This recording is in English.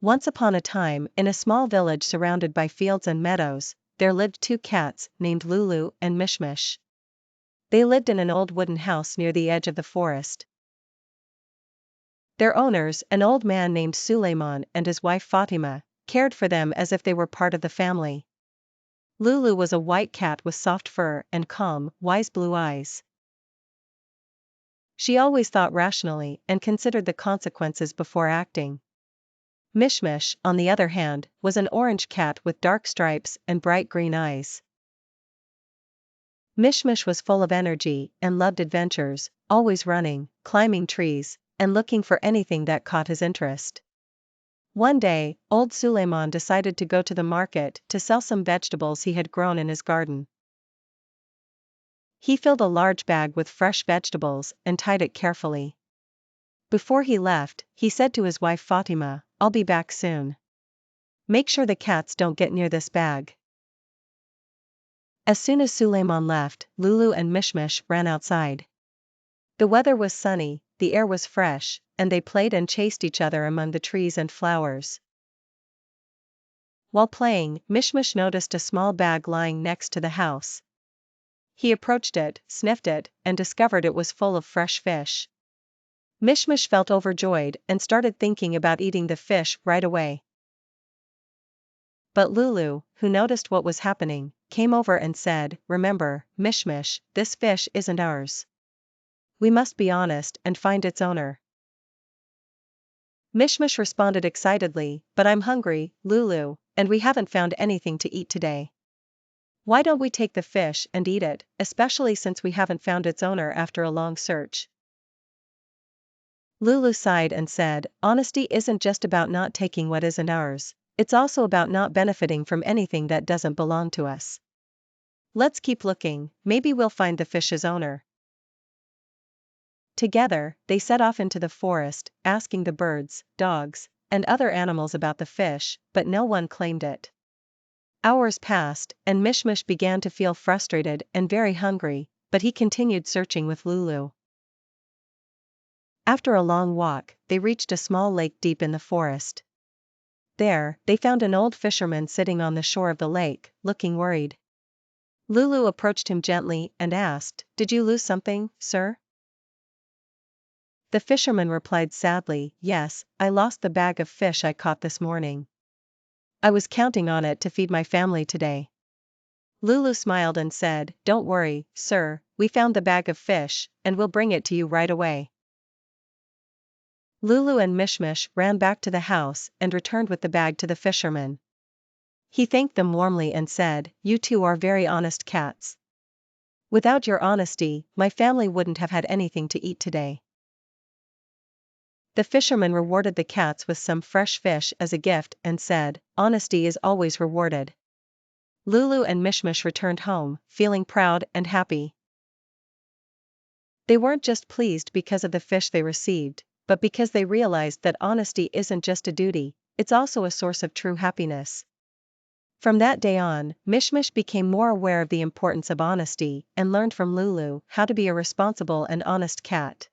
Once upon a time, in a small village surrounded by fields and meadows, there lived two cats named Lulu and Mishmish. They lived in an old wooden house near the edge of the forest. Their owners, an old man named Suleiman and his wife Fatima, cared for them as if they were part of the family. Lulu was a white cat with soft fur and calm, wise blue eyes. She always thought rationally and considered the consequences before acting. Mishmish, on the other hand, was an orange cat with dark stripes and bright green eyes. Mishmish was full of energy and loved adventures, always running, climbing trees, and looking for anything that caught his interest. One day, old Suleiman decided to go to the market to sell some vegetables he had grown in his garden. He filled a large bag with fresh vegetables and tied it carefully. Before he left, he said to his wife Fatima, "I'll be back soon. Make sure the cats don't get near this bag." As soon as Suleiman left, Lulu and Mishmish ran outside. The weather was sunny, the air was fresh, and they played and chased each other among the trees and flowers. While playing, Mishmish noticed a small bag lying next to the house. He approached it, sniffed it, and discovered it was full of fresh fish. Mishmish felt overjoyed and started thinking about eating the fish right away. But Lulu, who noticed what was happening, came over and said, "Remember, Mishmish, this fish isn't ours. We must be honest and find its owner." Mishmish responded excitedly, "But I'm hungry, Lulu, and we haven't found anything to eat today. Why don't we take the fish and eat it, especially since we haven't found its owner after a long search?" Lulu sighed and said, "Honesty isn't just about not taking what isn't ours, it's also about not benefiting from anything that doesn't belong to us. Let's keep looking, maybe we'll find the fish's owner." Together, they set off into the forest, asking the birds, dogs, and other animals about the fish, but no one claimed it. Hours passed, and Mishmish began to feel frustrated and very hungry, but he continued searching with Lulu. After a long walk, they reached a small lake deep in the forest. There, they found an old fisherman sitting on the shore of the lake, looking worried. Lulu approached him gently and asked, "Did you lose something, sir?" The fisherman replied sadly, "Yes, I lost the bag of fish I caught this morning. I was counting on it to feed my family today." Lulu smiled and said, "Don't worry, sir, we found the bag of fish, and we'll bring it to you right away." Lulu and Mishmish ran back to the house and returned with the bag to the fisherman. He thanked them warmly and said, "You two are very honest cats. Without your honesty, my family wouldn't have had anything to eat today." The fisherman rewarded the cats with some fresh fish as a gift and said, "Honesty is always rewarded." Lulu and Mishmish returned home, feeling proud and happy. They weren't just pleased because of the fish they received, but because they realized that honesty isn't just a duty, it's also a source of true happiness. From that day on, Mishmish became more aware of the importance of honesty and learned from Lulu how to be a responsible and honest cat.